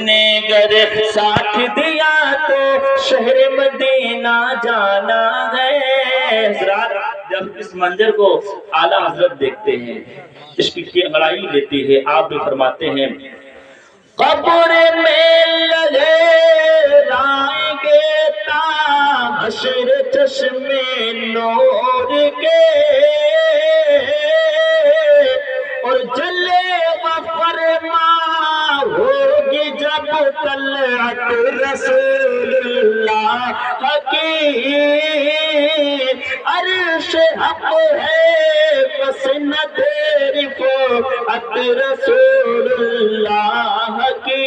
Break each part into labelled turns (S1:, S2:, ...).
S1: نے گر ساتھ دیا تو شہر مدینہ جانا ہے۔ حضرات جب اس منظر کو اعلیٰ حضرت دیکھتے ہیں، عشق کی انگڑائی لیتی ہے، آپ بھی فرماتے ہیں قبر میں لگے رائیں گے تا حشر چشمے نور کے، اور جلے گا فرما ہوگی جب طلعت رسول اللہ کی، عرش حق ہے بس نہ تیری فوقت رسول اللہ کی۔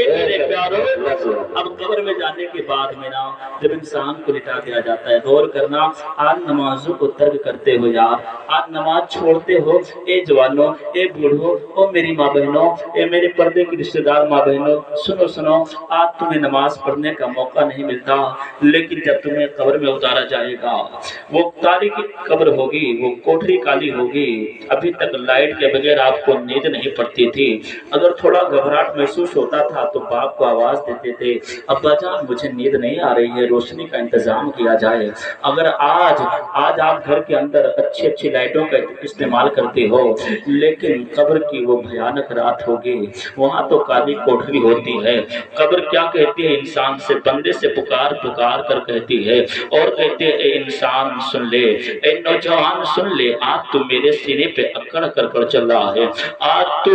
S1: میرے پیارو، اب قبر میں جانے کے بعد میں نا جب انسان کو لٹا دیا جاتا ہے، غور کرنا، آج نمازوں کو ترک کرتے ہو یار، آج نماز چھوڑتے ہو، اے جوانوں، اے بوڑھوں، او میری ماں بہنوں، اے میرے پردے کی رشتہ دار ماں بہنوں، سنو سنو، آج تمہیں نماز پڑھنے کا موقع نہیں ملتا، لیکن جب تمہیں قبر میں اتارا جائے گا، وہ تاریک قبر ہوگی، وہ کوٹری کالی ہوگی، ابھی تک لائٹ کے بغیر آپ کو نیند نہیں پڑتی تھی، اگر تھوڑا گھبراہٹ محسوس ہوتا تھا تو باپ کو آواز دیتے تھے ابا جان مجھے نیند نہیں آ رہی ہے، روشنی کا انتظام کیا جائے۔ اگر آج آپ گھر کے اندر اچھی لائٹوں کا استعمال کرتے ہو، لیکن قبر کی وہ بھیانک رات ہوگی، وہاں تو کالی کوٹری ہوتی ہے۔ قبر کیا کہتی ہے انسان سے، بندے سے پکار کر کہتی ہے، اور کہتے ہیں اے انسان سن لے، اے نوجوان سن لے، آج تو میرے سینے پہ اکڑ کر چل رہا ہے، آج تو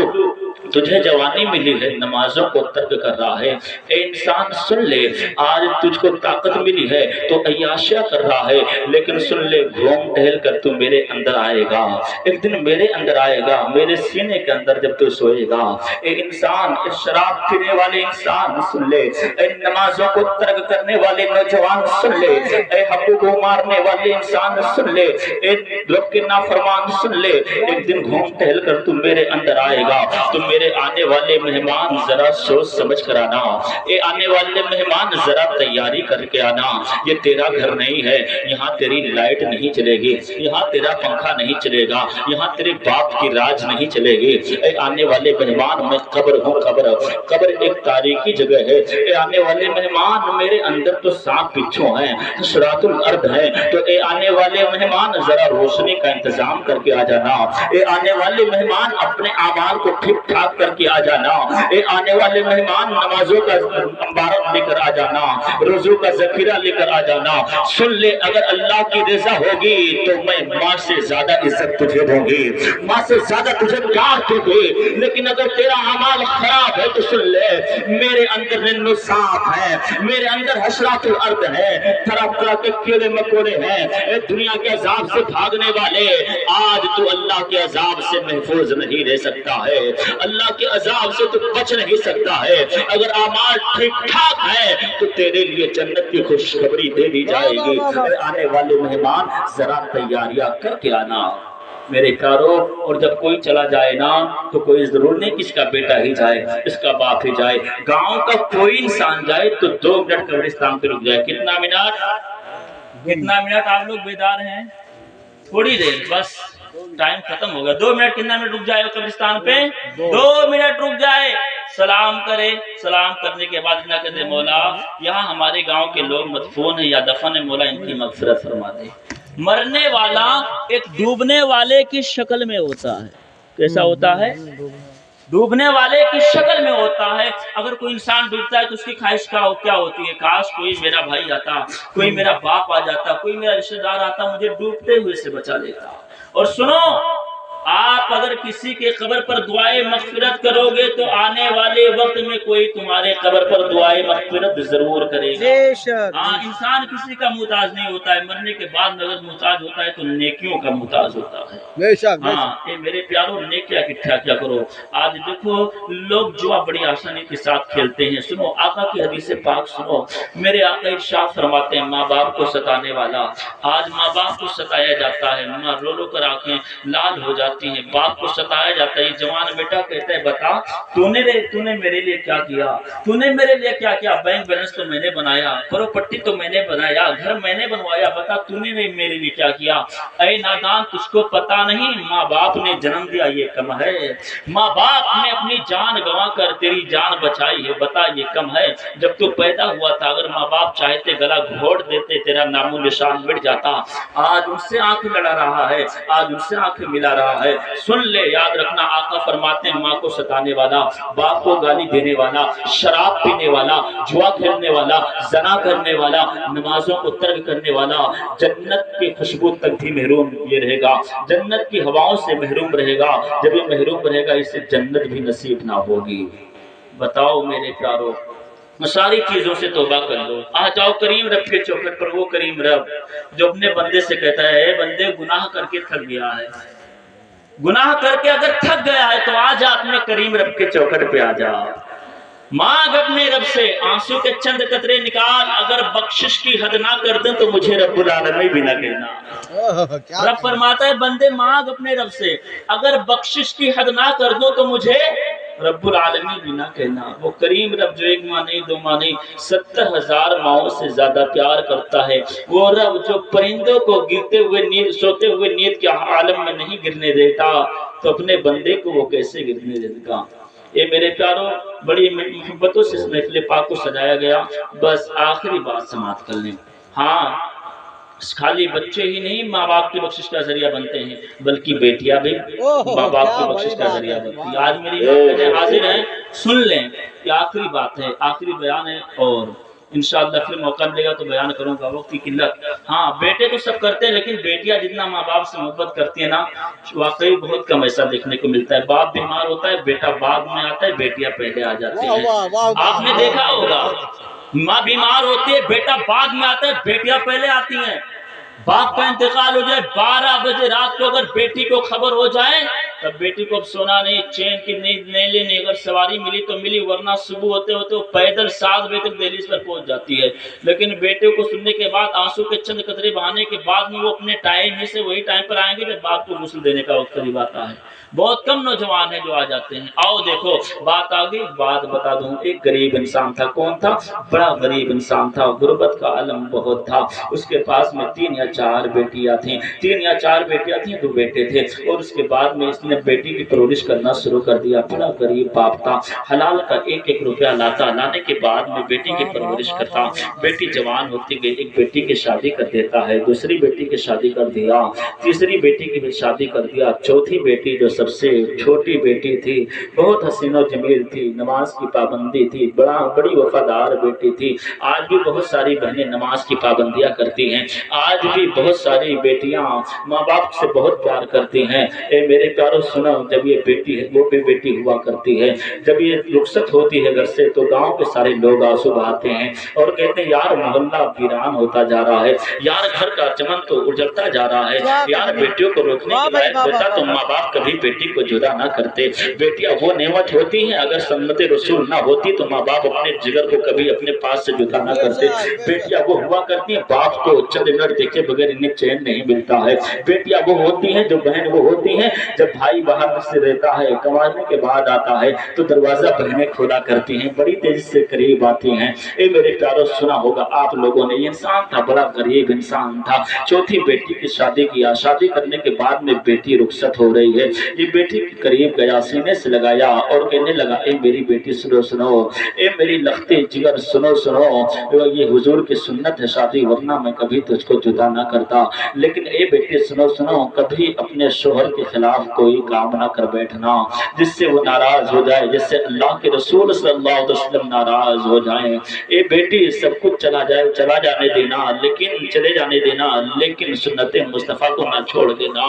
S1: تجھے جوانی ملی ہے، نمازوں کو ترک کر رہا ہے، اے انسان سن لے، آج تجھ کو طاقت ملی ہے تو عیاشیاں کر رہا ہے، لیکن سن لے گھوم ٹہل کر تو میرے اندر آئے گا، ایک دن میرے اندر آئے گا، میرے سینے کے اندر جب تو سوئے گا۔ اے انسان، اے شراب پینے والے انسان سن لے، اے نمازوں کو ترک کرنے والے نوجوان سن لے، اے حقوق کو مارنے والے انسان سن لے، اے رب کے نافرمان سن لے، ایک دن گھوم ٹہل کر تو میرے اندر آئے گا، تو میرے آنے والے مہمان ذرا سوچ سمجھ کر آنا، اے آنے والے مہمان ذرا تیاری کر کے آنا، یہ تیرا گھر نہیں ہے، یہاں تیری لائٹ نہیں چلے گی، یہاں تیرا پنکھا نہیں چلے گا، یہاں تیرے باپ کی راج نہیں چلے گی، اے آنے والے مہمان میں قبر ہوں، قبر ایک تاریخی جگہ ہے، اے آنے والے مہمان میرے اندر تو سانپ بچھو ہیں، حشرات الارض ہیں، تو اے آنے والے مہمان ذرا روشنی کا انتظام کر کے آ جانا، اے آنے والے مہمان اپنے اعمال کو ٹھیک ٹھاک کر کے آ جانا، اے آنے والے مہمان نمازوں کا امبارک لے کر آ جانا، روزوں کا ذخیرہ لے کر آ جانا۔ سن لے اگر اللہ کی رضا ہوگی تو میں ماں سے زیادہ عزت تجھے دوں گی، ماں سے زیادہ تجھے پیار دوں گی، لیکن اگر تیرا اعمال خراب ہے تو سن لے میرے اندر ننو سانپ ہے، میرے اندر حشرات الارض ہے، طرح طرح کے کیڑے مکوڑے ہیں، اے دنیا کے عذاب سے بھاگنے والے، آج تو اللہ کے عذاب سے محفوظ نہیں رہ سکتا ہے، اللہ کے عذاب سے تو بچ نہیں سکتا ہے، اگر اعمال ٹھیک ٹھاک ہے تو تیرے لیے جنت کی خوشخبری دے دی جائے گی۔ آنے والے مہمان ذرا تیاریاں کر کے آنا میرے پیارو، اور جب کوئی چلا جائے نا تو کوئی ضرور نہیں کہ اس کا بیٹا ہی جائے، اس کا باپ ہی جائے، گاؤں کا کوئی انسان جائے تو 2 منٹ قبرستان پہ رک جائے۔ کتنا منٹ آپ لوگ بیدار ہیں؟ تھوڑی دیر بس، ٹائم ختم ہو گیا۔ 2 منٹ، کتنا منٹ رک جائے قبرستان پہ؟ 2 منٹ رک جائے، سلام کرے، سلام کرنے کے بعد اتنا کہتے مولا یہاں ہمارے گاؤں کے لوگ مدفون ہیں یا دفن ہیں، مولا ان کی مغفرت فرما دے۔ مرنے والا ایک ڈوبنے والے کی شکل میں ہوتا ہے، کیسا ہوتا ہے؟ ڈوبنے والے کی شکل میں ہوتا ہے۔ اگر کوئی انسان ڈوبتا ہے تو اس کی خواہش کیا ہوتی ہے؟ کاش کوئی میرا بھائی آتا، کوئی میرا باپ آ جاتا، کوئی میرا رشتہ دار آتا، مجھے ڈوبتے ہوئے سے بچا لیتا۔ اور سنو، آپ اگر کسی کے قبر پر دعائے مغفرت کرو گے تو آنے والے وقت میں کوئی تمہارے قبر پر دعائے مغفرت ضرور کرے گا۔ انسان کسی کا محتاج نہیں ہوتا ہے، مرنے کے بعد اگر محتاج ہوتا ہے تو نیکیوں کا محتاج ہوتا ہے۔ اے میرے پیاروں، نیکیاں اکٹھا کیا کرو۔ آج دیکھو لوگ جوا بڑی آسانی کے ساتھ کھیلتے ہیں۔ سنو آقا کی حدیث پاک سنو، میرے آقا ارشاد فرماتے ہیں ماں باپ کو ستانے والا، آج ماں باپ کو ستایا جاتا ہے، ماں رو رو کر آنکھیں لال ہو جاتی جاتی ہیں، باپ کو ستایا جاتا ہے۔ یہ جوان بیٹا کہتا ہے بتا تُونے میرے لیے کیا کیا، تُونے میرے لیے کیا کیا؟ بینک بیلنس تو میں نے بنایا، پراپرٹی تو میں نے بنایا، گھر میں نے بنوایا، بتا تُونے میرے لیے کیا کیا؟ اے نادان تجھ کو پتا نہیں ماں باپ نے جنم دیا یہ کم ہے، ماں باپ نے اپنی جان گنوا کر تیری جان بچائی ہے، بتا یہ کم ہے؟ جب تو پیدا ہوا تھا اگر ماں باپ چاہتے گلا گھونٹ دیتے تیرا نام و نشان مٹ جاتا۔ آج ان سے آنکھ لڑا رہا ہے، آج ان سے آنکھ ملا رہا ہے۔ سن لے یاد رکھنا آقا فرماتے ہیں ماں کو ستانے والا، باپ کو گالی دینے والا، شراب پینے والا، جوا کھیلنے والا، زنا کرنے والا، نمازوں کو ترک کرنے والا جنت کی خوشبو تک بھی محروم یہ رہے گا، جنت کی ہواؤں سے محروم رہے گا۔ جب یہ محروم رہے گا اسے جنت بھی نصیب نہ ہوگی۔ بتاؤ میرے پیارو، ساری چیزوں سے توبہ کر لو، آ جاؤ کریم رب کے چوکھٹ پر۔ وہ کریم رب جو اپنے بندے سے کہتا ہے اے بندے گناہ کر کے تھک گیا ہے، گناہ کر کے اگر تھک گیا ہے تو آ جا اپنے کریم رب کے چوکھٹ پہ آ جا، مانگ اپنے رب سے آنسو کے چند قطرے نکال، اگر بخشش کی حد نہ کر دیں تو مجھے رب العالمین بھی نہ کہنا۔ رب فرماتا ہے بندے مانگ اپنے رب سے، اگر بخشش کی حد نہ کر دو تو مجھے رب العالمین بھی نہ کہنا۔ وہ کریم رب جو ایک ماں نہیں دو ماں نہیں 70,000 ماؤں سے زیادہ پیار کرتا ہے، وہ رب جو پرندوں کو گرتے ہوئے نیند سوتے ہوئے نیند کے عالم میں نہیں گرنے دیتا تو اپنے بندے کو وہ کیسے گرنے دے گا؟ اے میرے پیاروں بڑی محبتوں سے اس محفل پاک کو سجایا گیا۔ بس آخری بات سماعت کر لیں، ہاں خالی بچے ہی نہیں ماں باپ کی بخشش کا ذریعہ بنتے ہیں بلکہ بیٹیاں بھی ماں باپ کی بخشش کا ذریعہ بنتی ہیں۔ آج میری بہنیں حاضر ہیں، سن لیں کہ آخری بات ہے، آخری بیان ہے، اور انشاءاللہ پھر موقع ملے گا تو بیان کروں گا، وقت کی قلت۔ ہاں بیٹے تو سب کرتے ہیں لیکن بیٹیاں جتنا ماں باپ سے محبت کرتی ہیں نا واقعی بہت کم ایسا دیکھنے کو ملتا ہے۔ باپ بیمار ہوتا ہے بیٹا بعد میں آتا ہے، بیٹیاں پہلے آ جاتی ہیں۔ آپ نے دیکھا ہوگا ماں بیمار ہوتی ہے بیٹا بعد میں آتا ہے، بیٹیاں پہلے آتی ہیں۔ باپ کا انتقال ہو جائے 12 بجے رات کو اگر بیٹی کو خبر ہو جائے تب بیٹی کو اب سونا نہیں، چین کی نیند نہیں لینی، اگر سواری ملی تو ملی ورنہ صبح ہوتے ہوتے وہ پیدل 7 بجے تک دہلیز پر پہنچ جاتی ہے۔ لیکن بیٹے کو سننے کے بعد آنسو کے چند قطرے بہانے کے بعد میں وہ اپنے ٹائم میں سے وہی ٹائم پر آئیں گے جب باپ کو غسل دینے کا وقت قریب آتا ہے۔ بہت کم نوجوان ہیں جو آ جاتے ہیں۔ آؤ دیکھو بات آگئی، بات بتا دوں۔ ایک غریب انسان تھا، کون تھا؟ بڑا غریب انسان تھا، غربت کا عالم بہت تھا۔ اس کے پاس میں 3 یا 4 بیٹیاں تھیں، 3 یا 4 بیٹیاں تھیں، 2 بیٹے تھے، اور اس کے بعد میں اس نے بیٹی کی پرورش کرنا شروع کر دیا۔ بڑا غریب باپ تھا، حلال کا 1-1 روپیہ لاتا، لانے کے بعد میں بیٹی کی پرورش کرتا۔ بیٹی جوان ہوتی گئی، ایک بیٹی کی شادی کر دیتا ہے، دوسری بیٹی کی شادی کر دیا، تیسری بیٹی کی بھی شادی کر دیا، چوتھی بیٹی جو سب سے چھوٹی بیٹی تھی بہت حسین و جمیل تھی، نماز کی پابندی تھی، بڑی وفادار بیٹی تھی۔ آج بھی بہت ساری بہنیں نماز کی پابندیاں کرتی ہیں، آج بھی بہت ساری بیٹیاں ماں باپ سے بہت پیار کرتی ہیں۔ اے میرے پیاروں سنو، جب یہ بیٹی ہے وہ بھی بیٹی ہوا کرتی ہے، جب یہ رخصت ہوتی ہے گھر سے تو گاؤں کے سارے لوگ آنسو بہاتے ہیں اور کہتے ہیں یار محلہ ویران ہوتا جا رہا ہے، یار گھر کا چمن تو اجڑتا جا رہا ہے، یار بیٹیوں کو روکنے کے لائق ہوتا تو ماں باپ کبھی بیٹی کو جدا نہ کرتے۔ بیٹیاں وہ نعمت ہوتی ہیں، اگر سنت رسول نہ ہوتی تو ماں باپ اپنے جگر کو کبھی اپنے پاس سے جدا نہ کرتے۔ بیٹیاں وہ ہوا کرتی ہیں باپ کو چند منٹ دیکھے بغیر انہیں چین نہیں ملتا ہے۔ بیٹیاں وہ ہوتی ہیں جو بہن وہ ہوتی ہیں جب بھائی باہر سے رہتا ہے کمانے کے بعد آتا ہے تو دروازہ بہنیں کھولا کرتی ہیں، بڑی تیزی سے قریب آتی ہیں۔ اے میرے پیاروں سنا ہوگا آپ لوگوں نے، یہ انسان تھا بڑا غریب انسان تھا، چوتھی بیٹی کی شادی کیا، شادی کرنے کے بعد میں بیٹی رخصت ہو رہی ہے، یہ بیٹی کے قریب گیا، سینے سے لگایا اور کہنے لگا اے میری بیٹی سنو سنو، اے میری لختے جگر سنو سنو، یہ حضور کی سنت ہے شادی ورنہ میں کبھی تجھ کو جدا نہ کرتا، لیکن اے بیٹی سنو سنو، کبھی اپنے شوہر کے خلاف کوئی کام نہ کر بیٹھنا جس سے وہ ناراض ہو جائے، جس سے اللہ کے رسول صلی اللہ علیہ وسلم ناراض ہو جائیں۔ اے بیٹی سب کچھ چلا جانے دینا، لیکن چلے جانے دینا، لیکن سنت مصطفیٰ کو نہ چھوڑ دینا۔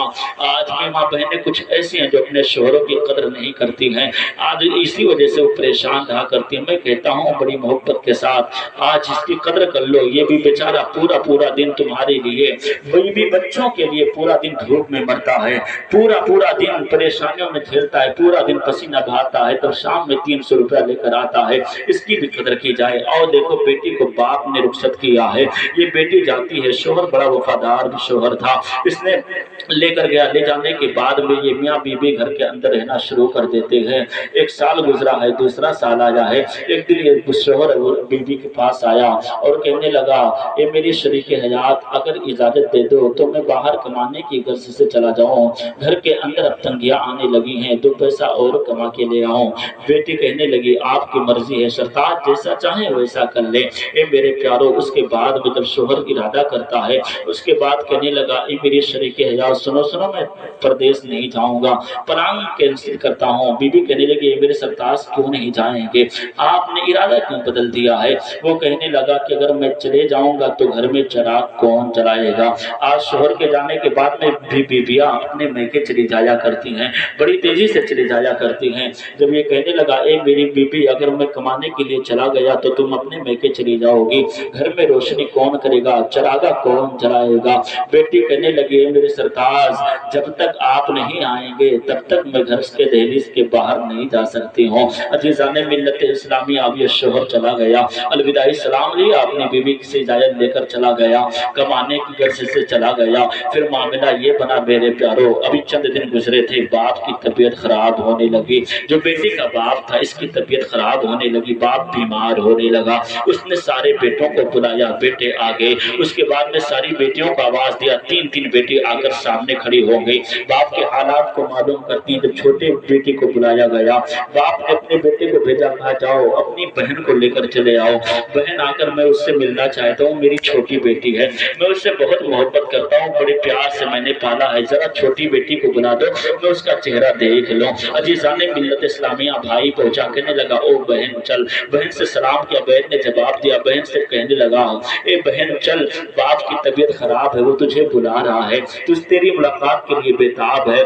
S1: آج بھی ماں بہنیں کچھ ایسی ہیں جو اپنے شوہروں کی قدر نہیں کرتی ہیں، آج اسی وجہ سے وہ پریشان رہا کرتی ہیں۔ میں کہتا ہوں بڑی محبت کے ساتھ آج اس کی قدر کر لو، یہ بھی بیچارہ پورا دن تمہارے لیے، وہی بھی بچوں کے لیے پورا دن دھوپ میں مرتا ہے، پورا دن پریشانیوں میں جھیلتا ہے، پورا دن پسینہ بہاتا ہے، تب شام میں 300 روپیہ لے کر آتا ہے، اس کی بھی قدر کی جائے۔ اور دیکھو بیٹی کو باپ نے رخصت کیا ہے، یہ بیٹی جاتی ہے، شوہر بڑا وفادار بھی شوہر تھا، اس نے लेकर गया। ले जाने के बाद में ये मियाँ बीबी घर के अंदर रहना शुरू कर देते हैं। एक साल गुजरा है, दूसरा साल आया है। एक दिन ये शोहर बीबी के पास आया और कहने लगा, ये मेरी शरीके हयात, अगर इजाजत दे दो तो मैं बाहर कमाने की गर्ज से चला जाऊं। घर के अंदर अब तंगियां आने लगी हैं, 2 पैसा और कमा के ले आऊं। बेटी कहने लगी, आपकी मर्जी है सरताज, जैसा चाहे वैसा कर ले। ए मेरे प्यारो, उसके बाद में जब शोहर इरादा करता है, उसके बाद कहने लगा, ए मेरी शरीके हयात, सुनो सुनो, मैं प्रदेश नहीं जाऊंगा, पलांग कैंसिल करता हूँ। बीबी कहने लगी, मेरे सरताज क्यों नहीं जाएंगे, आपने इरादा क्यों बदल दिया है? वो कहने लगा कि अगर मैं चले जाऊंगा तो घर में चिराग कौन जलाएगा? आज शोहर के जाने के बाद में भी बीबियां अपने मैके चली जाया करती हैं, बड़ी तेजी से चली जाया करती हैं। जब ये कहने लगा, ए मेरी बीबी, अगर मैं कमाने के लिए चला गया तो तुम अपने मैके चली जाओगी, घर में रोशनी कौन करेगा, चरागा कौन जलाएगा? बेटी कहने लगी, मेरे सरताज, जब तक आप नहीं आएंगे तब तक मैं घर के दहलीज के बाहर नहीं जा सकती हूँ। अजीजाने मिल्लत इस्लामी, अब ये शोहर चला गया, अलविदाई सलाम लिया, अपनी बीवी से इजाजत लेकर चला गया, कमाने की गर्ज से चला गया। फिर मामला ये बना मेरे प्यारो, अभी चंद दिन गुजरे थे, बाप की तबीयत खराब होने लगी। जो बेटी का बाप था, इसकी तबीयत खराब होने लगी, बाप बीमार होने लगा। उसने सारे बेटों को बुलाया, बेटे आ गए। उसके बाद में सारी बेटियों को आवाज दिया, 3-3 बेटी आकर सामने खड़ी हो गई। बाप के हालात को मालूम करती है। जब छोटे बेटी को बुलाया गया, बाप ने अपने बेटे को भेजा, कहा जाओ अपनी बहन को लेकर चले आओ। बहन आकर, मैं उससे मिलना चाहता हूँ, मेरी छोटी बेटी है, मैं उससे बहुत मोहब्बत करता हूँ, बड़े प्यार से मैंने पाला है, जरा छोटी बेटी को बुला दो, मैं उसका चेहरा देख लूं। अजीजाने मिल्लत इस्लामिया, भाई पहुंचा, कहने लगा, ओ बहन चल। बहन से सलाम किया, बहन ने जवाब दिया। बहन से कहने लगा, ए बहन चल, बाप की तबीयत खराब है, वो तुझे बुला रहा है, तुझ तेरी मुलाकात के लिए बेताब है।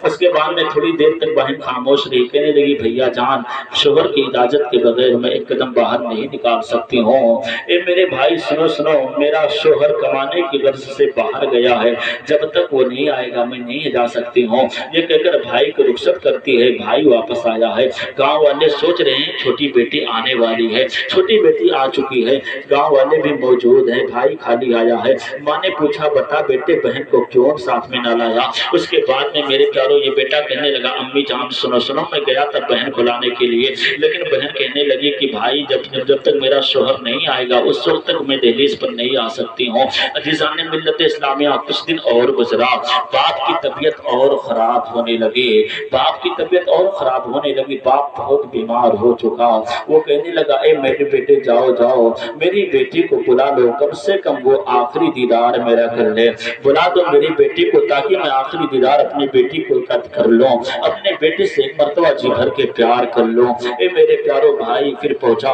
S1: उसके बाद में थोड़ी देर तक बहन खामोश रही, कहने लगी, भैया जान, शोहर की इजाजत के बगैर मैं एक कदम बाहर नहीं निकाल सकती हूँ। ए मेरे भाई सुनो सुनो, मेरा शोहर कमाने की गर्ज से बाहर गया है, जब तक वो नहीं आएगा मैं नहीं जा सकती हूँ। ये कहकर भाई को रुखसत करती है। भाई वापस आया है। गांव वाले सोच रहे हैं छोटी बेटी आने वाली है, छोटी बेटी आ चुकी है, गांव वाले भी मौजूद हैं, भाई खाली आया है। माँ ने पूछा, बता बेटे, बहन को क्यों साथ में ना लाया? उसके बाद में मेरे प्यारो, ये बेटा कहने लगा, अम्मी जान सुनो सुनो, मैं गया था बहन को लाने के लिए, लेकिन बहन कहने लगी कि भाई जब तक मेरा शोहर नहीं आएगा उस वक्त तक मैं दहलीज पर नहीं आ सकती हूँ। अजीजाने मिल्लत इस्लामिया, कुछ दिन और गुजरा, बाप की तबीयत और खराब होने लगी, बाप की तबीयत और खराब होने लगी, बाप बहुत बीमार हो चुका। वो कहने लगा, ए मेरे बेटे जाओ जाओ, मेरी बेटी को बुला लो, कम से कम वो आखिरी दीदार मेरा कर ले, बुला दो मेरी बेटी को, ताकि मैं आखिरी दीदार अपनी बेटी को कर लूं, अपने बेटे से एक मर्तबा जी भर के प्यार कर लूं। ए मेरे प्यारो भाई फिर पहुंचा,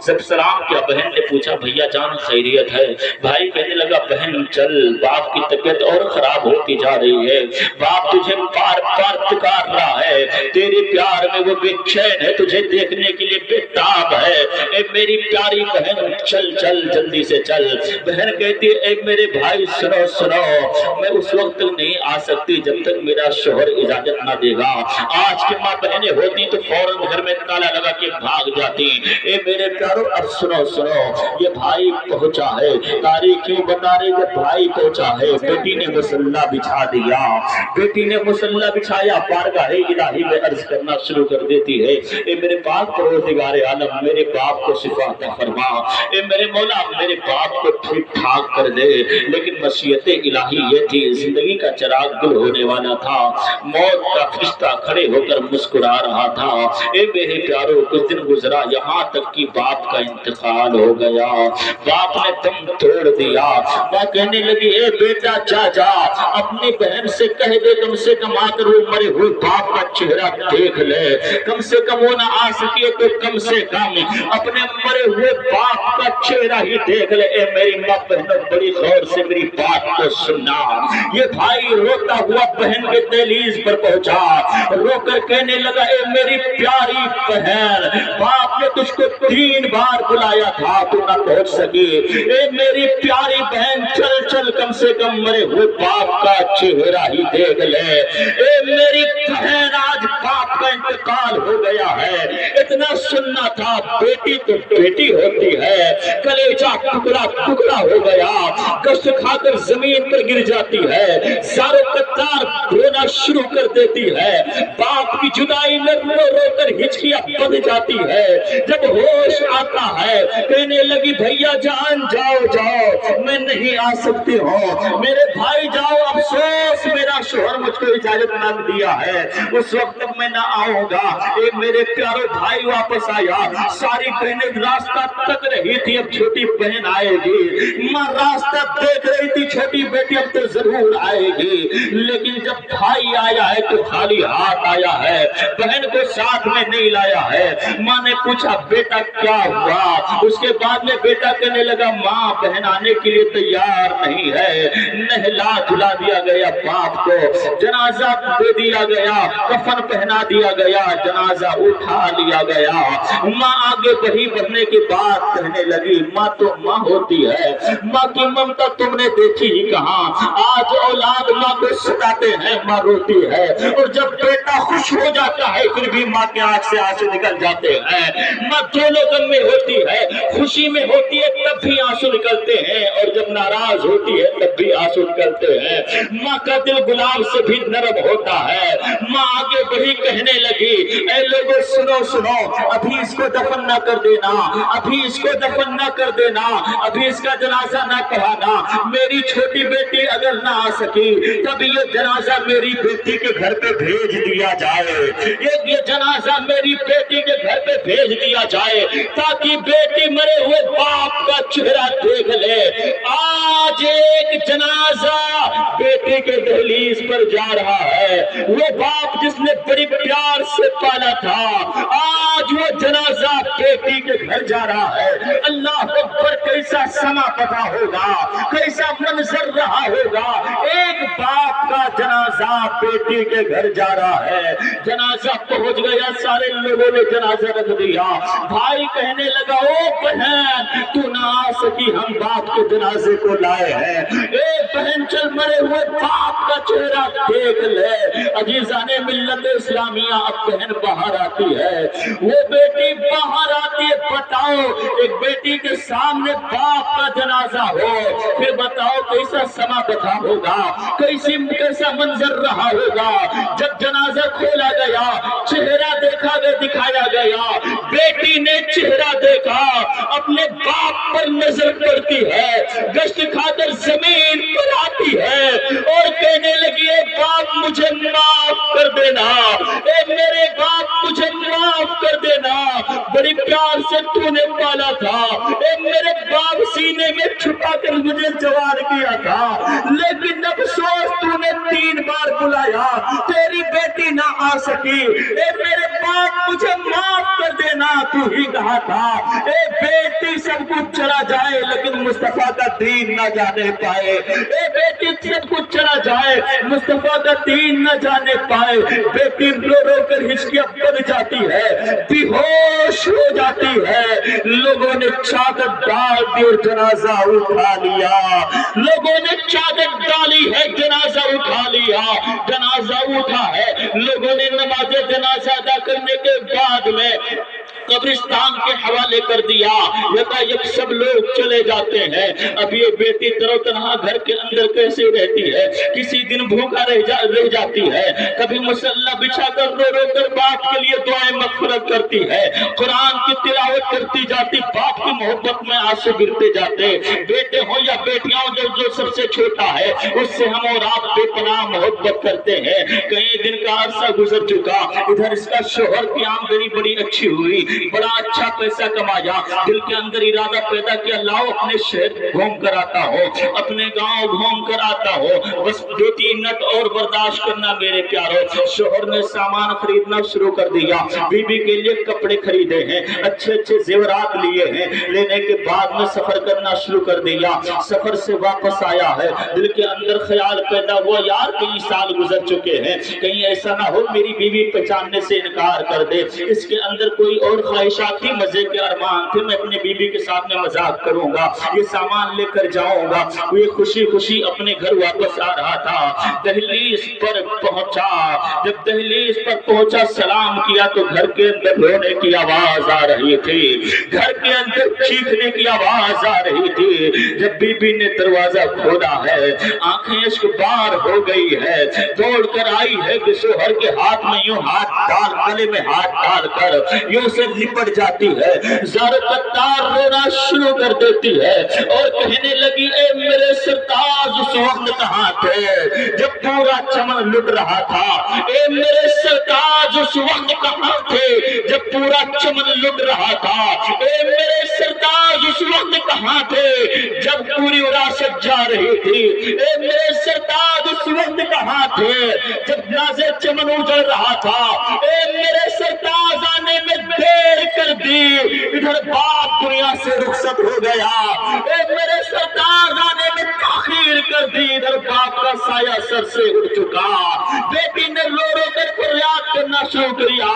S1: जब सलाम किया, बहन ने पूछा, भैया जान खैरियत है? भाई कहने लगा, बहन चल, बाप की तबीयत और खराब होती जा रही है, बाप तुझे बार बार पुकार रहा है, तेरे प्यार में वो बेचैन है, तुझे देखने के लिए बेताब है। ए मेरी प्यारी बहन चल चल, जल्दी से चल। बहन कहती है, ए मेरे भाई सुनो सुनो, मैं उस वक्त तक नहीं आ सकती जब तक मेरा शोहर इजाजत ना देगा। आज की माँ बहनें होती तो फौरन घर में ताला लगा के भाग जाती। ए मेरे प्यारो, अब सुनो सुनो, ये भाई पहुंचा है, तारीख क्यों बता रहे, जब भाई पहुंचा है, बेटी ने मुसल्ला बिछा दिया, बेटी ने मुसल्ला बिछाया, बारगाह इलाही में अर्ज करना शुरू कर देती है, ए मेरे पाक परवरदिगार आलम, मेरे बाप को शिफा अता फरमा, ए मेरे मौला, मेरे बाप को ठीक ठाक कर दे। लेकिन मसीहत इलाही ये थी, जिंदगी का चिराग गुल होने वाला था, मौत का फरिश्ता खड़े होकर मुस्कुरा रहा था। ए मेरे प्यारो, कुछ दिन गुजरा, यहाँ तक कि बाप का इंतकाल हो गया, बाप ने दम तोड़ दिया। माँ कहने लगी, ए बेटा जा जा, अपनी बहन से कह दे, कम से कम आकर वो मरे हुए बाप का चेहरा देख ले, कम से कम वो ना आ सके तो कम से कम अपने मरे हुए बाप का चेहरा ही देख ले। ए मेरी माँ बहनों, बड़ी गौर से मेरी बात को सुनना। ये भाई रोता हुआ बहन के दहलीज पर पहुंचा, रोकर कहने लगा, ए मेरी प्यारी बहन, बाप ने तुझको 3 बार बुलाया था, तू ना पहुंच सकी। ए मेरी प्यारी बहन चल चल, कम से कम मरे हुए बाप का चेहरा ही देख ले। ए मेरी बहन, आज बाप का इंतकाल हो गया है, इतना सुनना था, बेटी तो बेटी होती है, कलेजा टुकड़ा टुकड़ा हो गया, कष्ट खाकर जमीन पर गिर जाती है, सारों कतार रोना शुरू कर देती है, बाप की जुदाई में रो रो कर हिचकियां बंध जाती है। जब होश आता है कहने लगी भैया जान जाओ जाओ, मैं नहीं आ सकती हूँ, मेरे भाई जाओ, अफसोस मेरा शोहर मुझको इजाजत ना दिया है, उस वक्त तक मैं ना आऊंगा। एक मेरे प्यारे भाई वापस आया, सारी बहनें रास्ता तक रही थी अब छोटी बहन आएगी, माँ रास्ता देख रही थी छोटी बेटी अब तो जरूर आएगी, लेकिन जब भाई आया है तो खाली हाथ आया है, बहन को साथ में नहीं लाया है। माँ ने पूछा बेटा क्या हुआ, उसके बाद में बेटा कहने लगा माँ बहन आने के लिए तैयार नहीं है। नहला धुला दिया गया बाप को, जनाजा दे दिया गया, कफन पहना दिया गया, जनाजा उठा लिया गया। माँ आगे बढ़ी, बढ़ने के बाद कहने लगी माँ तो माँ होती है, माँ की ममता तुमने देखी ही कहाँ, आज औलाद माँ को सताते हैं, माँ रोती है, और जब बेटा खुश हो जाता है फिर भी माँ के आंख से आंसू निकल जाते हैं। माँ दोनों गम में होती है, खुशी में होती है तब भी आंसू निकलते हैं, और जब नाराज होती है तब भी आंसू निकलते हैं। माँ का दिल गुलाब से भी नरम होता है। माँ आगे बढ़ी, कहने लगी ऐ लोगों सुनो सुनो, अभी इसको दफन ना कर देना, अभी इसको दफन ना कर देना, अभी इसका जनाजा ना पढ़ाना, मेरी छोटी बेटी अगर ना आ सकी तब ये जनाजा मेरी बेटी के घर पे भेज दिया जाए, ये जनाजा मेरी बेटी के घर पे भेज दिया जाए, ताकि बेटी मरे हुए बाप का चेहरा देख ले। आज एक जनाजा बेटी के दहलीज पर जा रहा है, वो बाप जिसने बड़ी प्यार से पाला था, आज वो जनाजा बेटी के घर जा रहा है। अल्लाह अकबर, कैसा समा पता होगा, कैसा मंजर रहा होगा, एक बाप का जनाजा बेटी के घर जा रहा है। जनाजा पहुंच गया, सारे लोगों ने जनाजा रख दिया। भाई कहने लगा ओ बहन तू ना आ सकी, हम बाप के जनाजे को लाए हैं, ए बहन चल मरे हुए बाप का चेहरा देख ले। अजीजाने मिल्लत इस्लामिया, अब बहन बाहर आती है, वो बेटी बाहर आती है। बताओ एक बेटी के सामने बाप का जनाजा हो, फिर बताओ कैसा समा बता होगा, कैसा मंजर रहा होगा। जब जनाजा खोला गया, चेहरा देखा गया, दिखाया गया, बेटी ने चेहरा देखा, अपने बाप पर नजर पड़ती है, गश्त खाकर जमीन पर आती है और कहने लगी ए बाप मुझे माफ कर देना, ए मेरे बाप मुझे माफ कर देना, बड़ी प्यार से तूने पाला था, ए मेरे बाप सीने में छुपा कर मुझे जवान किया था, लेकिन अफसोस तूने 3 बार बुलाया, तेरी बेटी ना आ सकी, ए मेरे बाप मुझे माफ कर देना, तू ही कहा था ए बेटी सब कुछ चला जाए लेकिन मुस्तफा का दीन ना जाने पाए, ए बेटी सब कुछ चला जाए मुस्तफा का दीन ना जाने पाए। बेटी रो रो कर हिचकियां बन जाती है, बेहोश हो जाती है। लोगों ने चादर डाल दी और जनाजा उठा लिया, लोगों ने चादर डाली है, जनाजा उठा लिया, जनाजा उठा है। लोगों ने नमाज जनाजा अदा करने के बाद में कब्रिस्तान के हवाले कर दिया, यकायक सब लोग चले जाते हैं। अब ये बेटी तरोतनहा घर के अंदर कैसे रहती है, किसी दिन भूखा रह जाती है, कभी मुसल्ला बिछाकर रो रो कर बाप के लिए दुआएं मगफिरत करती है, कुरान की तिलावत करती जाती, बाप की मोहब्बत में आंसू गिरते जाते। बेटे हो या बेटियां हो, जो सबसे छोटा है उससे हम और आप बेपनाह मोहब्बत करते हैं। कई दिन का अरसा गुजर चुका, इधर इसका शोहर की आमदनी बड़ी अच्छी हुई, बड़ा अच्छा पैसा कमाया, दिल के अंदर इरादा पैदा किया लाओ अपने शहर घूम कर आता हो, अपने गांव घूम कर आता हो, बस बेटी नट और बर्दाश्त करना मेरे प्यारो। शोहर ने सामान खरीदना शुरू कर दिया, बीबी के लिए कपड़े खरीदे हैं, अच्छे अच्छे जेवरात लिए हैं, लेने के बाद में सफर करना शुरू कर दिया। सफर से वापस आया है, दिल के अंदर ख्याल पैदा हुआ यार कई साल गुजर चुके हैं, कहीं ऐसा ना हो मेरी बीवी पहचानने से इनकार कर दे, इसके अंदर कोई और اور ख्वाहिशात थी, मजे के अरमान थे, मैं अपने बीबी के साथ में मजाक करूंगा, ये सामान लेकर जाऊंगा। ये खुशी खुशी अपने घर वापस आ रहा था। दहलीज पर पहुंचा, जब दहलीज पर पहुंचा सलाम किया तो घर के अंदर रोने की आवाज आ रही थी, घर के अंदर चीखने की आवाज आ रही थी। जब बीबी ने दरवाजा खोला है, आंखें इश्क बार हो गई है, दौड़ कर आई है कि शोहर के हाथ में यूं हाथ डाल, गले में हाथ डाल कर यूं से लिपट जाती है, ज़ारो कत्तार रोना शुरू कर देती है और कहने लगी, ए मेरे सरताज उस वक्त कहाँ थे जब पूरा चमन लुट रहा था, ए मेरे सरताज उस वक्त कहाँ थे जब पूरा चमन लुट रहा था, ए मेरे सरताज उस वक्त कहाँ थे जब पूरी विरासत जा रही थी, ए मेरे सरताज उस वक्त कहाँ थे जब नाज़े चमन उजड़ रहा था, ए मेरे सरताज आने में देर कर दी, इधर बाप दुनिया से रुखसत हो गया, ए मेरे सरताज आने में ताखीर कर दी, इधर बाप का साया सर से उड़ चुका। बेटी ने रो रो कर फरियाद करना शुरू किया,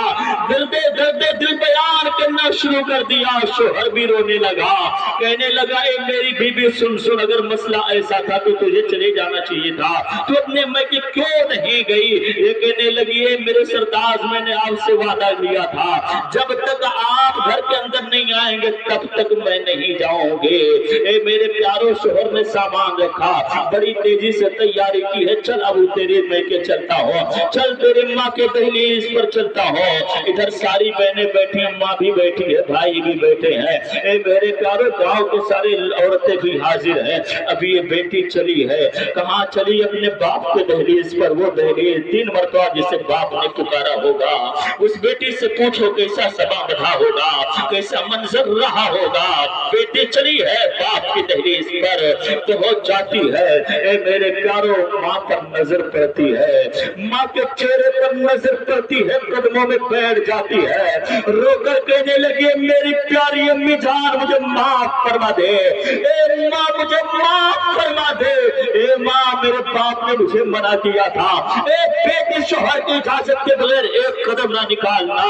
S1: दर्दे दिल बयान करना शुरू कर दिया। शोहर भी रोने लगा, कहने लगा, ए मेरी बीबी सुन सुन, अगर मसला ऐसा था तो तुझे चले जाना चाहिए था, तू अपने मैके क्यों नहीं गई? ये कहने लगी, ए मेरे सरताज मैंने आपसे वादा लिया था, जब तक आप घर के अंदर नहीं आएंगे तब तक मैं नहीं जाऊंगी। ए मेरे प्यारो, शोहर ने सामान रखा, बड़ी तेजी से तैयारी की है, चल अब तेरे मैके चलता हो, चल तेरे माँ के दहलीज पर चलता हो। इधर सारी बहनें बैठी, माँ भी बैठी है, भाई भी बैठे हैं। ए मेरे प्यारो, गांव के सारे औरतें भी हाजिर हैं। अभी ये बेटी चली है, कहाँ चली? अपने बाप के दहलीज पर। वो दहलीज 3 मरतबा जिसे बाप ने पुकारा होगा, उस बेटी से पूछो कैसा सभा बधा होगा, कैसा मंजर रहा होगा। बेटी चली है बाप की दहलीज पर तो हो जाती है, ए मेरे प्यारो, माँ पर नजर पड़ती है, माँ के चेहरे पर नजर पड़ती है, कदमों में बैठ जाती है, रोकर कहने लगी, मेरी प्यारी अम्मी जान मुझे माफ फरमा दे, ए माँ मुझे माफ फरमा दे, ए माँ मेरे बाप ने मुझे मना किया था, ए बेटी शोहर की इजाजत के बगैर एक कदम ना निकालना।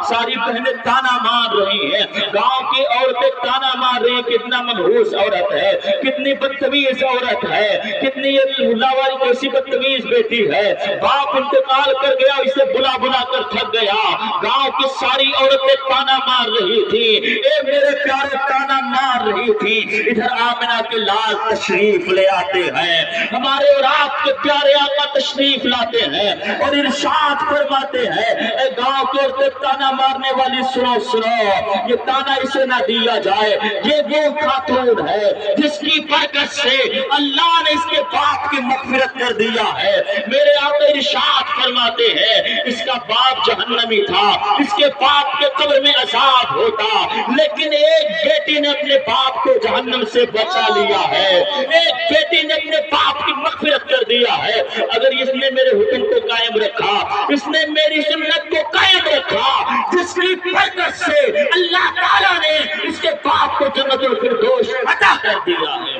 S1: सारी बहनें ताना मार रही हैं, गांव की औरतें ताना मार रही हैं, कितना मनहूस औरत है, कितनी बदतमीज औरत है, कितनी ये लावारी कैसी बदतमीज बेटी है। बाप इंतकाल कर गया, इसे बुला बुला कर थक गया, गांव की सारी औरतें ताना मार रही थी, ए मेरे प्यारे ताना मार रही थी। इधर आमिना के लाल तशरीफ ले आते हैं, हमारे और आपके प्यारे आका तशरीफ लाते हैं और इरशाद फरमाते हैं, ए गांव की औरतें ताना मारने वाली सुनो सुनो, ये ताना इसे ना दिया जाए, ये वो खातून है जिसकी बरकत से अल्लाह ने इसके बाप की मगफिरत कर दिया है। मेरे आका इरशाद फरमाते हैं, इसका बाप जहन्नमी था, इसके बाप के कब्र में अजाब होता, लेकिन एक बेटी ने अपने बाप को जहन्नम से बचा लिया है, एक बेटी ने अपने बाप की मगफिरत कर दिया है। अगर इसने मेरे हुक्म को कायम रखा, इसने मेरी सुन्नत को कायम रखा, जिसकी बरकत से अल्लाह ताला ने इसके बाप को जन्नतुल फिरदौस अता कर दिया है।